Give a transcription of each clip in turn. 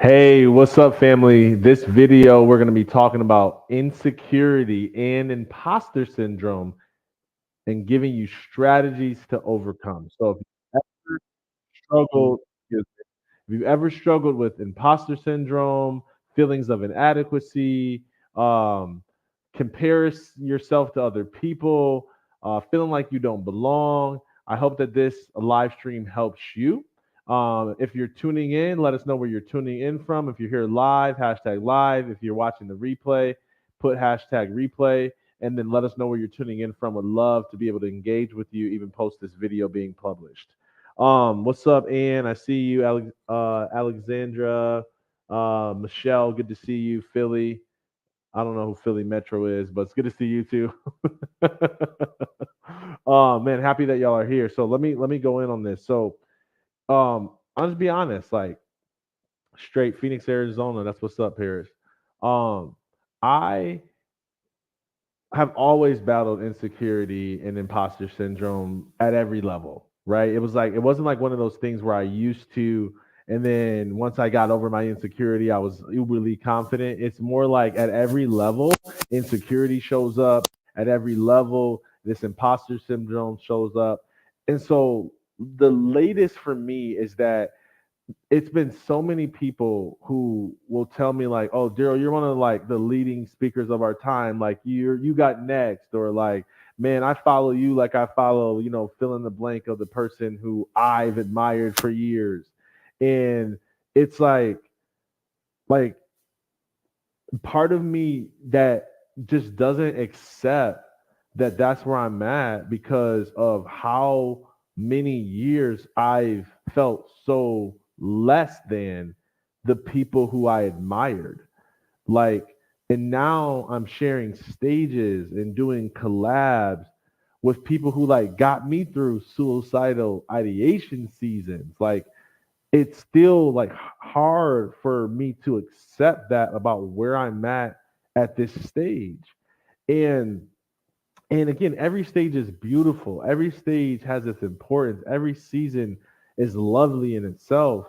Hey, what's up, family? This video, we're going to be talking about insecurity and imposter syndrome and giving you strategies to overcome. So, if you've ever struggled, if you've ever struggled with imposter syndrome, feelings of inadequacy, um, yourself to other people, feeling like you don't belong, I hope that this live stream helps you. If you're tuning in, let us know where you're tuning in from. If you're here live, hashtag live. If you're watching the replay, put hashtag replay, and then let us know where you're tuning in from. Would love to be able to engage with you, even post this video being published. What's up, Ann? I see you, Alexandra, Michelle. Good to see you, Philly. I don't know who Philly Metro is, but it's good to see you too. Oh man, happy that y'all are here. So let me go in on this. So I'll just be honest, like straight Phoenix, Arizona. That's what's up, Paris. Um, I have always battled insecurity and imposter syndrome at every level, right? It wasn't like one of those things where I used to, and then once I got over my insecurity, I was uberly confident. It's more like at every level, insecurity shows up. At every level, this imposter syndrome shows up. And so the latest for me is that it's been so many people who will tell me like, "Oh, Daryl, you're one of like the leading speakers of our time. Like you got next," or like, "Man, I follow you like I follow fill in the blank of the person who I've admired for years," and it's like part of me that just doesn't accept that that's where I'm at because of how many years I've felt so less than the people who I admired. Like, and now I'm sharing stages and doing collabs with people who like got me through suicidal ideation seasons. Like, it's still like hard for me to accept that about where I'm at this stage. And and again, every stage is beautiful. Every stage has its importance. Every season is lovely in itself.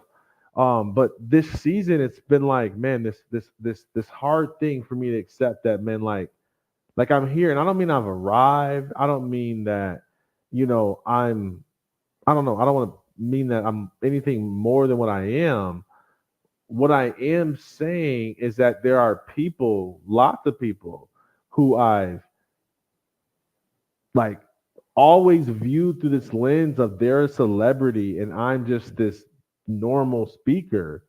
But this season, it's been like, man, this hard thing for me to accept that, man, like I'm here, and I don't mean I've arrived. I don't mean that, I don't know. I don't want to mean that I'm anything more than what I am. What I am saying is that there are people, lots of people, who I've like always viewed through this lens of they're a celebrity and I'm just this normal speaker.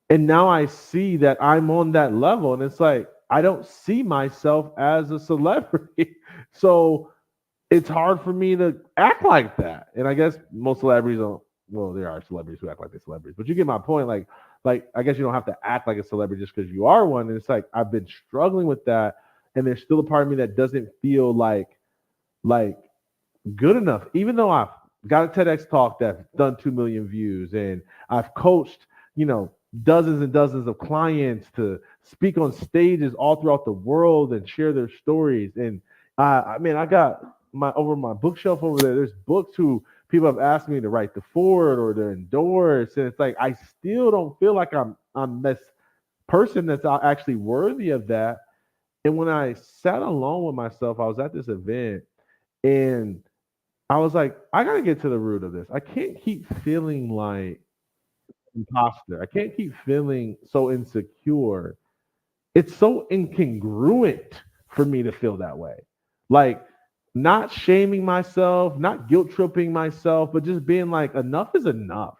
And now I see that I'm on that level, and it's like I don't see myself as a celebrity. So it's hard for me to act like that. And I guess most celebrities don't. Well, there are celebrities who act like they're celebrities, but you get my point. Like I guess you don't have to act like a celebrity just because you are one. And it's like I've been struggling with that, and there's still a part of me that doesn't feel like good enough. Even though I've got a TEDx talk that's done 2 million views, and I've coached, dozens and dozens of clients to speak on stages all throughout the world and share their stories. And I mean, I got my bookshelf over there. There's books who people have asked me to write the forward or to endorse, and it's like I still don't feel like I'm this person that's actually worthy of that. And when I sat alone with myself, I was at this event, and I was like, I gotta get to the root of this. I can't keep feeling like imposter. I can't keep feeling so insecure. It's so incongruent for me to feel that way. Like, not shaming myself, not guilt tripping myself, but just being like, enough is enough.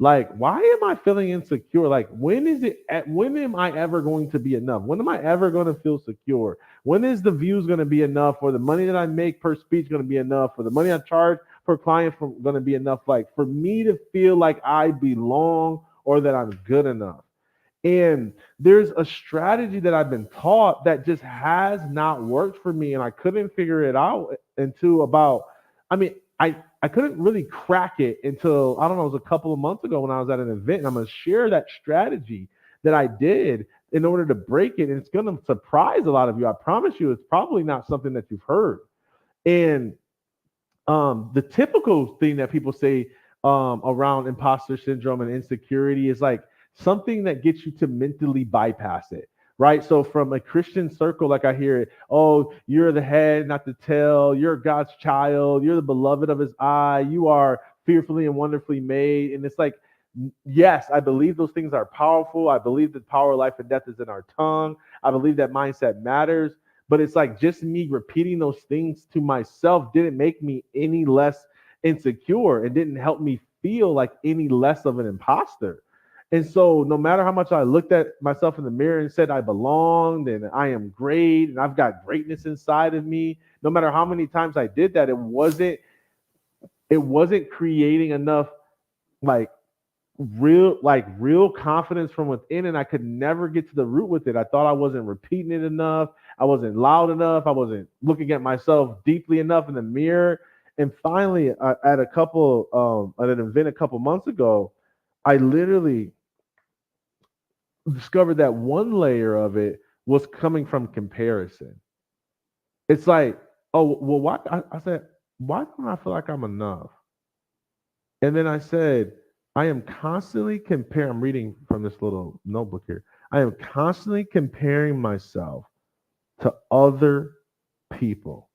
Like, why am I feeling insecure? Like, when am I ever going to be enough? When am I ever going to feel secure? When is the views going to be enough, or the money that I make per speech going to be enough, or the money I charge per client going to be enough? Like, for me to feel like I belong or that I'm good enough. And there's a strategy that I've been taught that just has not worked for me. And I couldn't figure it out until about, I mean, I couldn't really crack it until, I don't know, it was a couple of months ago when I was at an event. And I'm going to share that strategy that I did in order to break it. And it's going to surprise a lot of you. I promise you, it's probably not something that you've heard. And the typical thing that people say around imposter syndrome and insecurity is like something that gets you to mentally bypass it. Right. So from a Christian circle, like I hear it, oh, you're the head, not the tail. You're God's child. You're the beloved of his eye. You are fearfully and wonderfully made. And it's like, yes, I believe those things are powerful. I believe that power of life and death is in our tongue. I believe that mindset matters. But it's like just me repeating those things to myself didn't make me any less insecure and didn't help me feel like any less of an imposter. And so, no matter how much I looked at myself in the mirror and said I belonged and I am great and I've got greatness inside of me, no matter how many times I did that, it wasn't creating enough like real confidence from within, and I could never get to the root with it. I thought I wasn't repeating it enough, I wasn't loud enough, I wasn't looking at myself deeply enough in the mirror. And finally, at an event a couple months ago, I literally discovered that one layer of it was coming from comparison. It's like, oh well, why I said, why don't I feel like I'm enough? And then I said, I am constantly comparing. I'm reading from this little notebook here. I am constantly comparing myself to other people.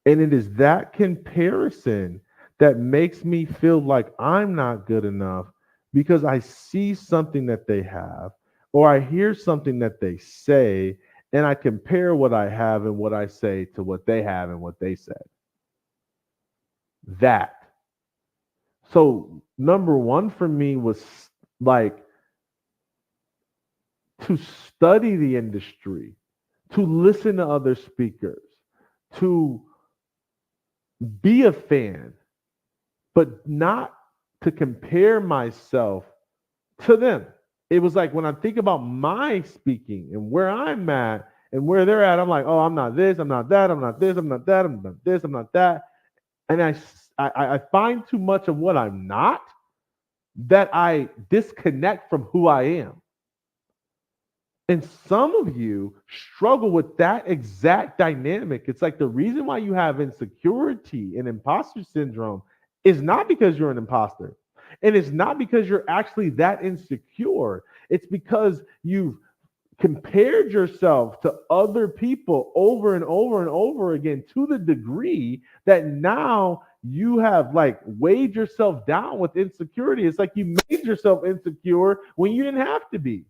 And it is that comparison that makes me feel like I'm not good enough because I see something that they have or I hear something that they say and I compare what I have and what I say to what they have and what they said. That. So, number one for me was like to study the industry, to listen to other speakers, to be a fan, but not to compare myself to them. It was like when I think about my speaking and where I'm at and where they're at, I'm like, oh, I'm not this, I'm not that, I'm not this, I'm not that, I'm not this, I'm not that. And I find too much of what I'm not that I disconnect from who I am. And some of you struggle with that exact dynamic. It's like the reason why you have insecurity and imposter syndrome is not because you're an imposter. And it's not because you're actually that insecure. It's because you've compared yourself to other people over and over and over again to the degree that now you have like weighed yourself down with insecurity. It's like you made yourself insecure when you didn't have to be.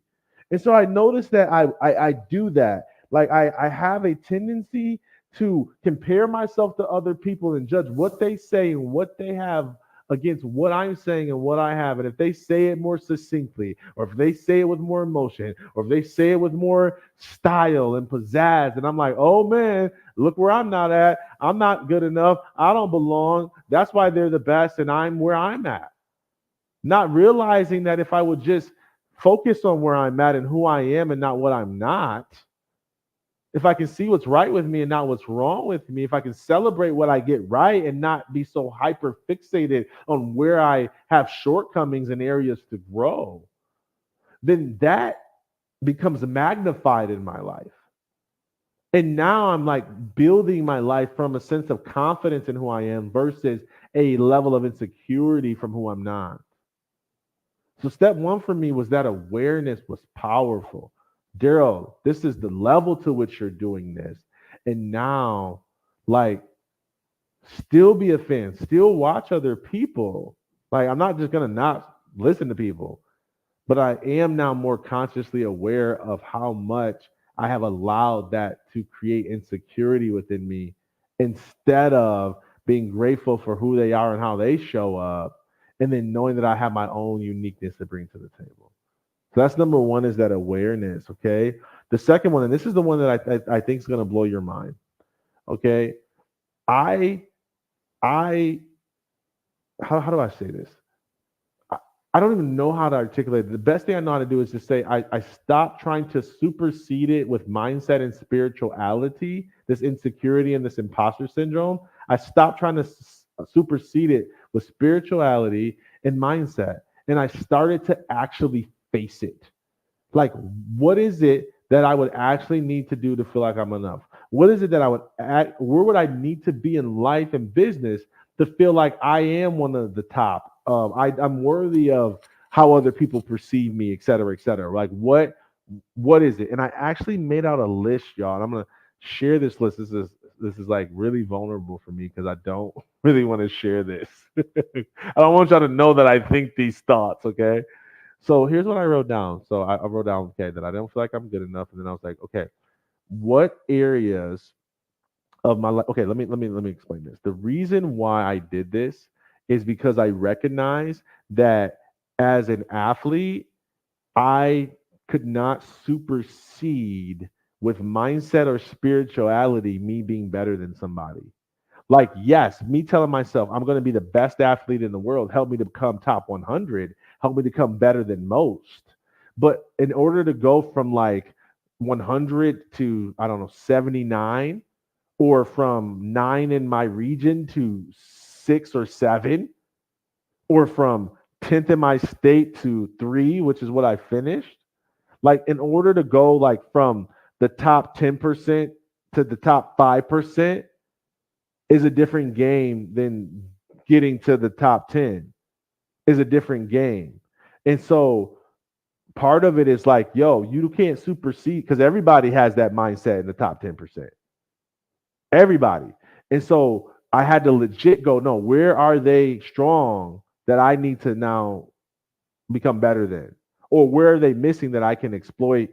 And so I noticed that I do that. Like I have a tendency to compare myself to other people and judge what they say and what they have against what I'm saying and what I have. And if they say it more succinctly, or if they say it with more emotion, or if they say it with more style and pizzazz, and I'm like, oh man, look where I'm not at. I'm not good enough. I don't belong. That's why they're the best, and I'm where I'm at. Not realizing that if I would just focus on where I'm at and who I am and not what I'm not, if I can see what's right with me and not what's wrong with me, if I can celebrate what I get right and not be so hyper fixated on where I have shortcomings and areas to grow, then that becomes magnified in my life. And now I'm like building my life from a sense of confidence in who I am versus a level of insecurity from who I'm not. So step one for me was that awareness was powerful. Daryl, this is the level to which you're doing this. And now, like, still be a fan, still watch other people. Like, I'm not just gonna not listen to people, but I am now more consciously aware of how much I have allowed that to create insecurity within me instead of being grateful for who they are and how they show up, and then knowing that I have my own uniqueness to bring to the table. So that's number one is that awareness. Okay. The second one, and this is the one that I think is going to blow your mind. Okay. I, I, how do I say this? I, I don't even know how to articulate it. The best thing I know how to do is to say I stopped trying to supersede it with mindset and spirituality, this insecurity and this imposter syndrome. I stopped trying to supersede it with spirituality and mindset. And I started to actually face it. Like, what is it that I would actually need to do to feel like I'm enough? What is it that I would act, where would I need to be in life and business to feel like I am one of the top? I'm worthy of how other people perceive me, et cetera, et cetera. Like what is it? And I actually made out a list, y'all. And I'm gonna share this list. This is like really vulnerable for me because I don't really want to share this. I don't want y'all to know that I think these thoughts, okay? So here's what I wrote down. So I wrote down, okay, that I don't feel like I'm good enough. And then I was like, okay, what areas of my life? Okay, let me explain this. The reason why I did this is because I recognize that as an athlete, I could not supersede with mindset or spirituality me being better than somebody. Like, yes, me telling myself I'm going to be the best athlete in the world helped me to become top 100, helped me to become better than most. But in order to go from like 100 to, I don't know, 79, or from 9 in my region to 6 or 7, or from 10th in my state to 3, which is what I finished. Like, in order to go like from the top 10% to the top 5% is a different game than getting to the top 10 is a different game. And so part of it is like, yo, you can't supersede because everybody has that mindset in the top 10%. Everybody. And so I had to legit go, no, where are they strong that I need to now become better than? Or where are they missing that I can exploit,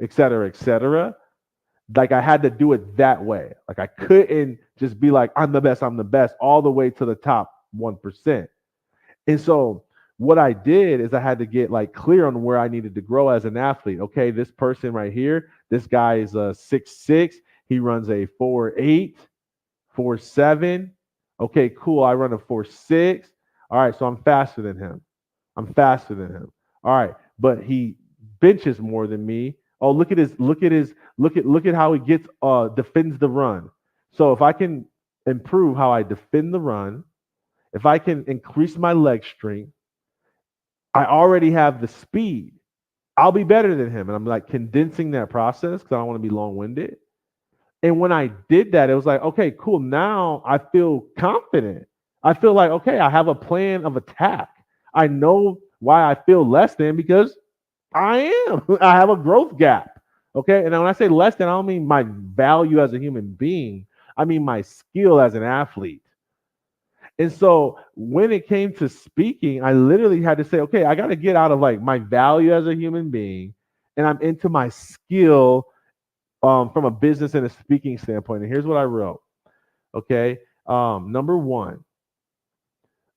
et cetera, et cetera? Like I had to do it that way. Like I couldn't just be like, I'm the best, all the way to the top 1%. And so what I did is I had to get like clear on where I needed to grow as an athlete. Okay, this person right here, this guy is a 6'6". He runs a 4'8", 4'7". Okay, cool. I run a 4'6". All right, so I'm faster than him. I'm faster than him. All right, but he benches more than me. Oh, look at how he gets defends the run. So if I can improve how I defend the run, if I can increase my leg strength, I already have the speed. I'll be better than him. And I'm like condensing that process because I don't want to be long winded. And when I did that, it was like, okay, cool. Now I feel confident. I feel like, okay, I have a plan of attack. I know why I feel less than because I am. I have a growth gap. Okay. And when I say less than, I don't mean my value as a human being, I mean my skill as an athlete. And so when it came to speaking, I literally had to say, okay, I got to get out of like my value as a human being and I'm into my skill from a business and a speaking standpoint. And here's what I wrote. Okay. Number one,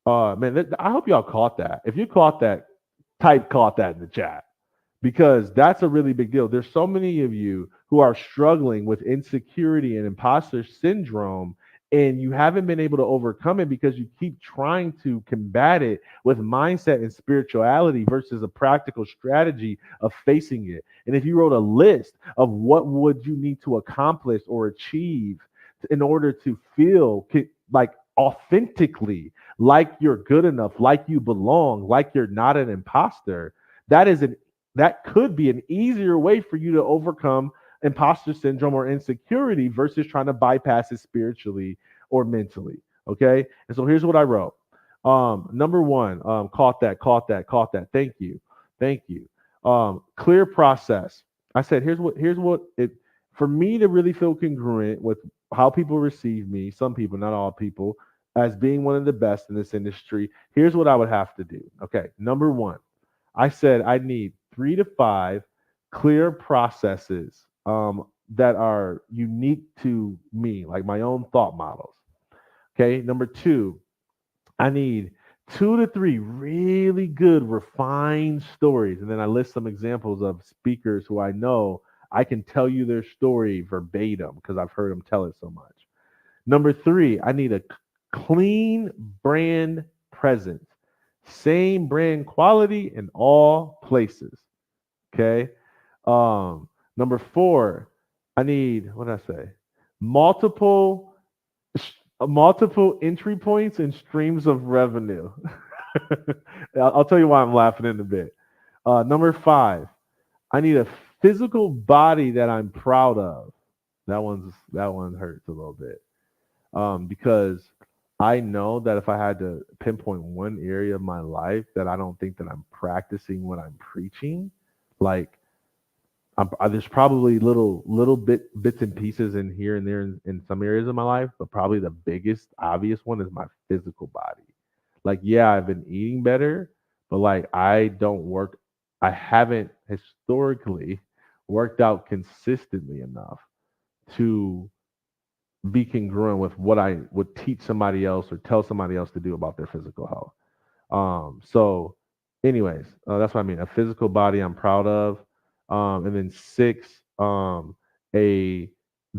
man, I hope y'all caught that. If you caught that, type caught that in the chat because that's a really big deal. There's so many of you who are struggling with insecurity and imposter syndrome, and you haven't been able to overcome it because you keep trying to combat it with mindset and spirituality versus a practical strategy of facing it. And if you wrote a list of what would you need to accomplish or achieve in order to feel like authentically like you're good enough, like you belong, like you're not an imposter, that is an that could be an easier way for you to overcome imposter syndrome or insecurity versus trying to bypass it spiritually or mentally. Okay. And so here's what I wrote. Number one, caught that. Thank you. Thank you. Clear process. I said, here's what it, for me to really feel congruent with how people receive me, some people, not all people, as being one of the best in this industry, here's what I would have to do. Okay. Number one, I said I need 3 to 5 clear processes that are unique to me, like my own thought models. Okay. Number two, I need 2 to 3 really good, refined stories. And then I list some examples of speakers who I know I can tell you their story verbatim because I've heard them tell it so much. Number three, I need a clean brand presence. Same brand quality in all places. Okay. Number four, I need, what did I say? Multiple multiple entry points and streams of revenue. I'll tell you why I'm laughing in a bit. Number five, I need a physical body that I'm proud of. That one hurts a little bit because I know that if I had to pinpoint one area of my life that I don't think that I'm practicing what I'm preaching, like there's probably bits and pieces in here and there in some areas of my life, but probably the biggest obvious one is my physical body. Like, yeah, I've been eating better, but like I haven't historically worked out consistently enough to be congruent with what I would teach somebody else or tell somebody else to do about their physical health. So, anyways, that's what I mean. A physical body I'm proud of, and then six, a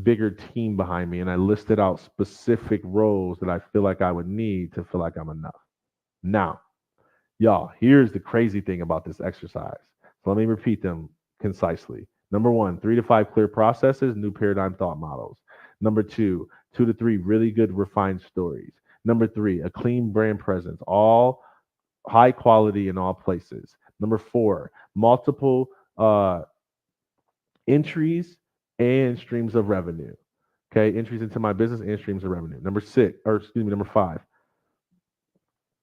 bigger team behind me, and I listed out specific roles that I feel like I would need to feel like I'm enough. Now, y'all, here's the crazy thing about this exercise. So let me repeat them concisely. Number one, 3 to 5 clear processes, new paradigm thought models. Number two, 2 to 3 really good refined stories. Number three, a clean brand presence, all high quality in all places. Number four, multiple entries and streams of revenue. Okay, entries into my business and streams of revenue. Number six, or excuse me, number five,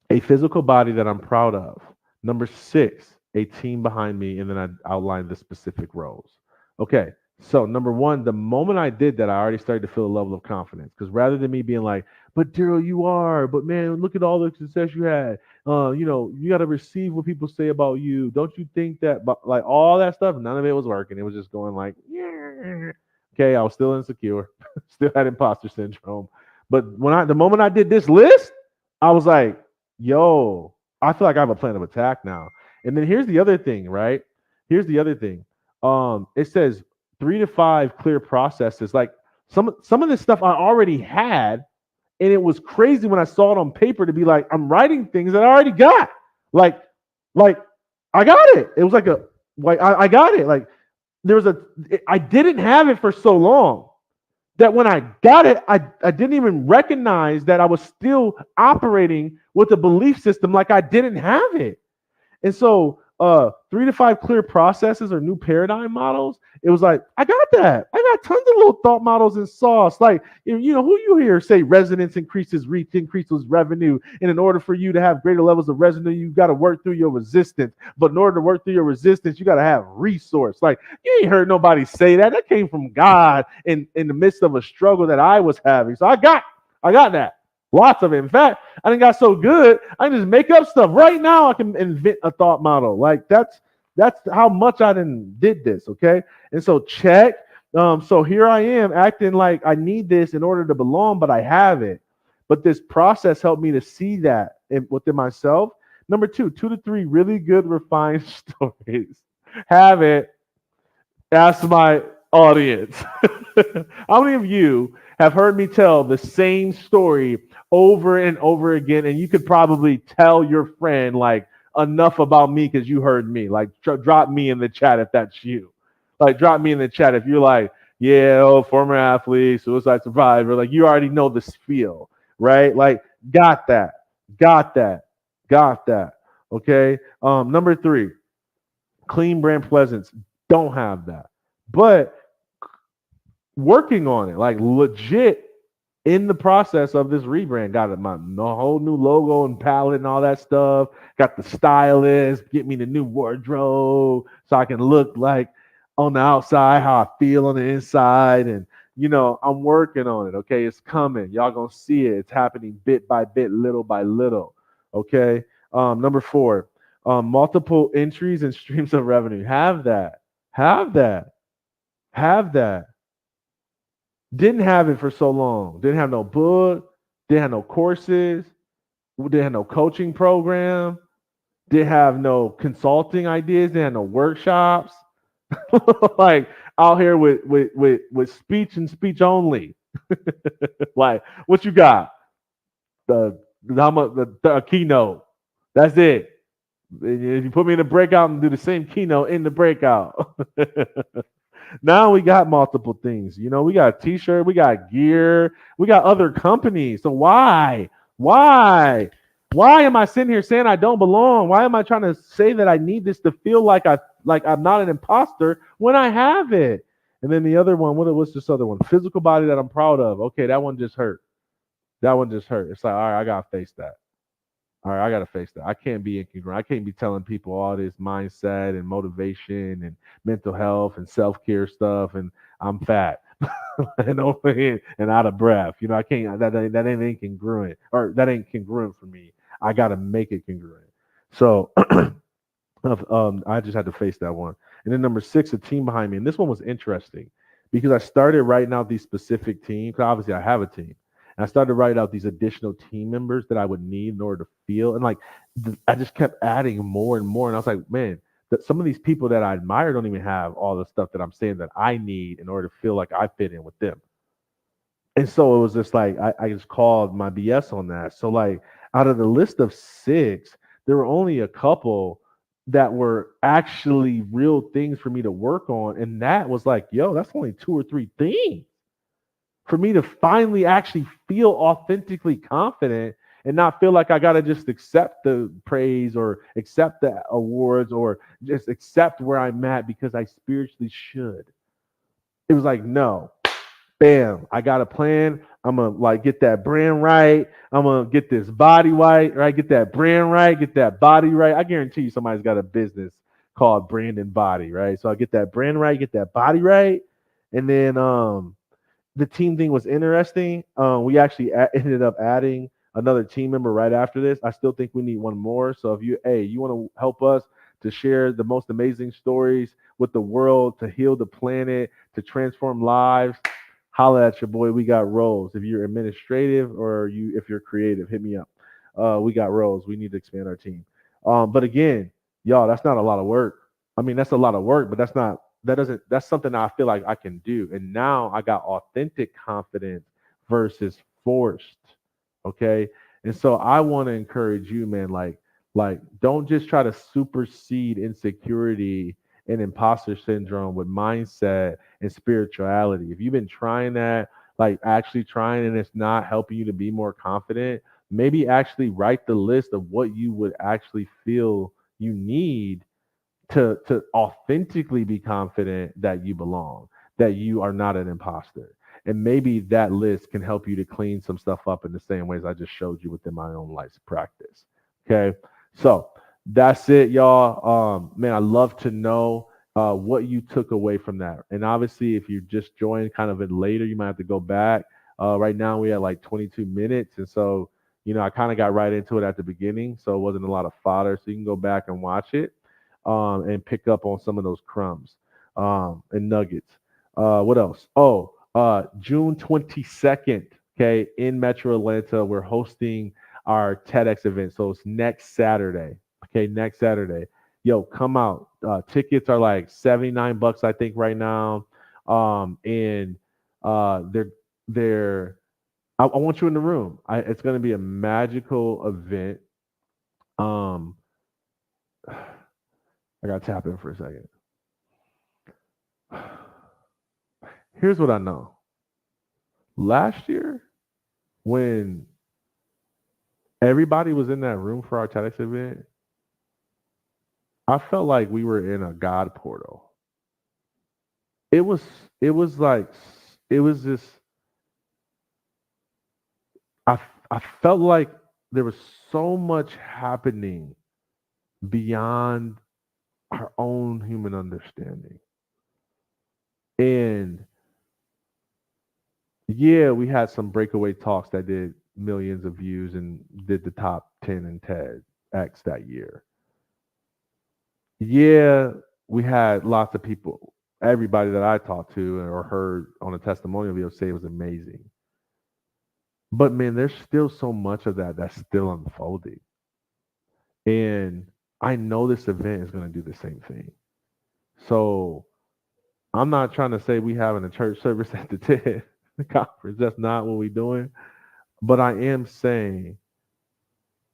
a physical body that I'm proud of. Number six, a team behind me, and then I outlined the specific roles. Okay, so number one, the moment I did that, I already started to feel a level of confidence because rather than me being like, "But Daryl, you are," but man, look at all the success you had. You got to receive what people say about you. Don't you think that? But like all that stuff, none of it was working. It was just going like, yeah. Okay, I was still insecure, still had imposter syndrome. But the moment I did this list, I was like, yo, I feel like I have a plan of attack now. And then here's the other thing, right? Here's the other thing. It says 3 to 5 clear processes. Like some of this stuff I already had, and it was crazy when I saw it on paper to be like, I'm writing things that I already got. Like, like I got it. It was like I got it. Like I didn't have it for so long that when I got it, I didn't even recognize that I was still operating with a belief system like I didn't have it. And so 3 to 5 clear processes or new paradigm models, it was like, I got that. I got tons of little thought models in sauce. Like, who you hear say resonance increases reach, increases revenue. And in order for you to have greater levels of revenue, you've got to work through your resistance. But in order to work through your resistance, you got to have resource. Like, you ain't heard nobody say that. That came from God in the midst of a struggle that I was having. So I got that. Lots of it. In fact, I didn't got so good, I can just make up stuff. Right now, I can invent a thought model. Like that's how much I did this. Okay. And so check. So here I am acting like I need this in order to belong, but I have it. But this process helped me to see that within myself. Number two, 2 to 3 really good refined stories. Have it. That's my audience. How many of you have heard me tell the same story over and over again, and you could probably tell your friend like enough about me because you heard me? Like, drop me in the chat if that's you. Like, drop me in the chat if you're like, yeah, oh, former athlete, suicide survivor. Like, you already know the spiel, right? Like, got that, got that, got that. Okay. Number three, clean brand presence. Don't have that, but working on it, like legit in the process of this rebrand. Got my whole new logo and palette and all that stuff. Got the stylist, get me the new wardrobe so I can look like on the outside how I feel on the inside. And I'm working on it. Okay, it's coming. Y'all gonna see it. It's happening bit by bit, little by little. Okay. Number four, multiple entries and streams of revenue. Have that. Have that. Have that. Didn't have it for so long. Didn't have no book. Didn't have no courses. Didn't have no coaching program. Didn't have no consulting ideas. Didn't have no workshops. Like out here with speech and speech only. Like, what you got? The keynote. That's it. If you put me in a breakout and do the same keynote in the breakout. Now we got multiple things. We got a t-shirt, we got gear, we got other companies. So why? Why am I sitting here saying I don't belong? Why am I trying to say that I need this to feel like I'm not an imposter when I have it? And then the other one, what's this other one? Physical body that I'm proud of. Okay, that one just hurt. That one just hurt. It's like, all right, I gotta face that. All right, I gotta face that. I can't be incongruent. I can't be telling people all this mindset and motivation and mental health and self care stuff, and I'm fat and and out of breath. You know, I can't. That ain't incongruent, or that ain't congruent for me. I gotta make it congruent. So I just had to face that one. And then number six, a team behind me. And this one was interesting because I started writing out these specific teams. 'Cause obviously, I have a team. And I started writing out these additional team members that I would need in order to feel. And like, I just kept adding more and more. And I was like, man, that some of these people that I admire don't even have all the stuff that I'm saying that I need in order to feel like I fit in with them. And so it was just like I just called my BS on that. So like out of the list of six, there were only a couple that were actually real things for me to work on. And that was like, yo, that's only two or three things for me to finally actually feel authentically confident and not feel like I gotta just accept the praise or accept the awards or just accept where I'm at because I spiritually should. It was like, no, bam, I got a plan. I'm gonna like get that brand right. I'm gonna get this body right, get that brand right, get that body right. I guarantee you somebody's got a business called Brand and Body, right? So I get that brand right, get that body right, and then the team thing was interesting. We actually ended up adding another team member right after this. I still think we need one more. So if you want to help us to share the most amazing stories with the world, to heal the planet, to transform lives, holla at your boy. We got roles. If you're administrative or if you're creative, hit me up. We got roles. We need to expand our team. But again, y'all, that's not a lot of work. I mean, that's a lot of work, but that's something I feel like I can do. And now I got authentic confidence versus forced. Okay. And so I want to encourage you, man, like don't just try to supersede insecurity and imposter syndrome with mindset and spirituality. If you've been trying that, like actually trying and it's not helping you to be more confident, maybe actually write the list of what you would actually feel you need to authentically be confident that you belong, that you are not an imposter. And maybe that list can help you to clean some stuff up in the same ways I just showed you within my own life practice. Okay. So that's it, y'all. Man, I love to know what you took away from that. And obviously, if you just joined kind of it later, you might have to go back. Right now, we had like 22 minutes. And so, I kind of got right into it at the beginning. So it wasn't a lot of fodder. So you can go back and watch it and pick up on some of those crumbs and nuggets. What else? Oh, June 22nd, okay, in Metro Atlanta, we're hosting our TEDx event. So it's next Saturday. Okay, next Saturday. Yo, come out. Tickets are like $79, I think, right now. And they're I want you in the room. It's gonna be a magical event. Um I gotta tap in for a second. Here's what I know. Last year, when everybody was in that room for our TEDx event, I felt like we were in a God portal. It was, it was like, it was just, I felt like there was so much happening beyond our own human understanding. And yeah, we had some breakaway talks that did millions of views and did the top 10 in TEDx that year. Yeah, we had lots of people. Everybody that I talked to or heard on a testimonial video say it was amazing. But man, there's still so much of that that's still unfolding. And I know this event is going to do the same thing. So I'm not trying to say we having a church service at the TED conference. That's not what we're doing. But I am saying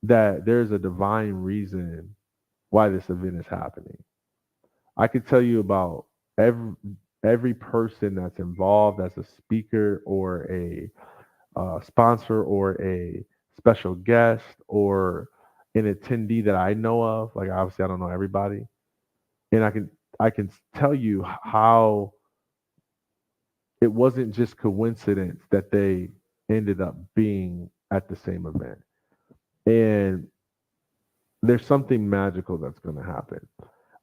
that there's a divine reason why this event is happening. I could tell you about every every person that's involved as a speaker or a sponsor or a special guest or an attendee that I know of. Like obviously, I don't know everybody, and I can tell you how it wasn't just coincidence that they ended up being at the same event. And there's something magical that's going to happen.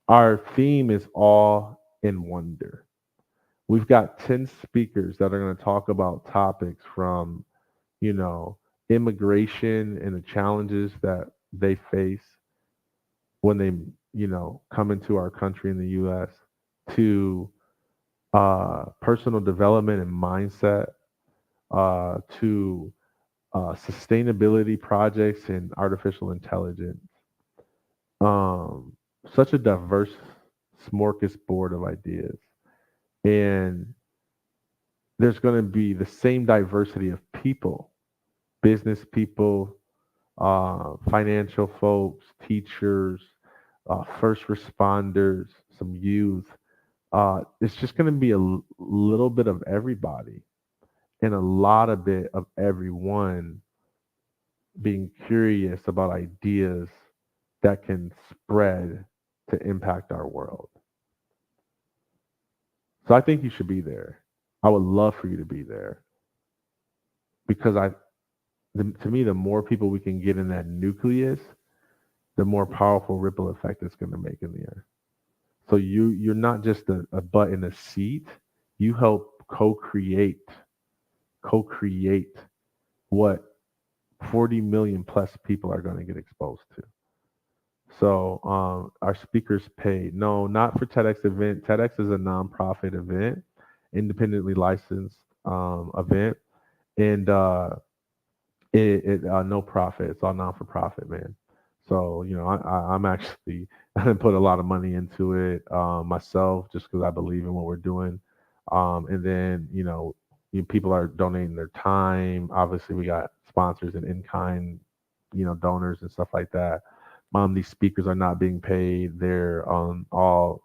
Our theme is awe and wonder. We've got 10 speakers that are going to talk about topics from, you know, immigration and the challenges that they face when they, come into our country in the US, to personal development and mindset, to sustainability projects and artificial intelligence. Um, Such a diverse smorgasbord of ideas. And there's going to be the same diversity of people, business people, financial folks, teachers, first responders, some youth. It's just going to be a little bit of everybody and a lot of bit of everyone being curious about ideas that can spread to impact our world. So I think you should be there. I would love for you to be there because to me, the more people we can get in that nucleus, the more powerful ripple effect it's going to make in the air. So you're not just a butt in a seat. You help co-create what 40 million plus people are going to get exposed to. So our speakers pay. No, not for TEDx event. TEDx is a nonprofit event, independently licensed event, and it no profit. It's all non for profit, man. So I'm actually I didn't put a lot of money into it myself just because I believe in what we're doing. And then people are donating their time. Obviously, we got sponsors and in kind, donors and stuff like that. These speakers are not being paid. They're all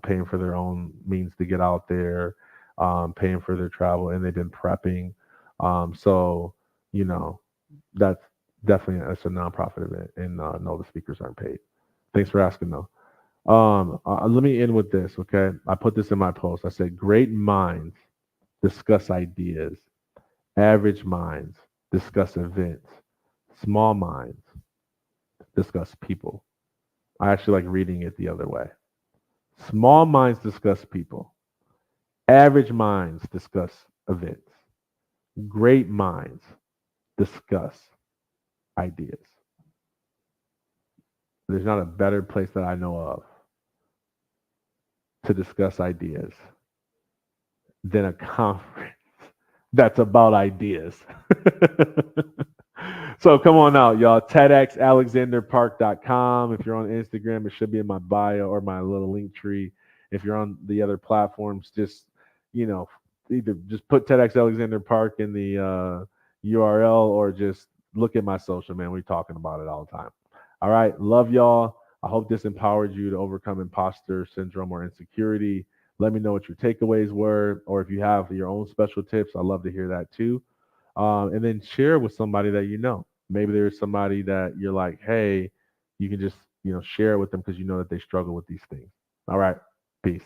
paying for their own means to get out there, paying for their travel, and they've been prepping. So you know, that's definitely it's a nonprofit event, and no, the speakers aren't paid. Thanks for asking, though. Let me end with this, okay? I put this in my post. I said, "Great minds discuss ideas. Average minds discuss events. Small minds discuss people." I actually like reading it the other way. Small minds discuss people. Average minds discuss events. Great minds discuss ideas. There's not a better place that I know of to discuss ideas than a conference that's about ideas. So come on out, y'all. TEDxAlexanderPark.com. If you're on Instagram, it should be in my bio or my little link tree. If you're on the other platforms, just you know, either just put TEDx Alexander Park in the URL or just look at my social, man. We're talking about it all the time. All right. Love y'all. I hope this empowered you to overcome imposter syndrome or insecurity. Let me know what your takeaways were, or if you have your own special tips, I'd love to hear that too. And then share with somebody that you know. Maybe there's somebody that you're like, hey, you can just share with them because you know that they struggle with these things. All right, peace.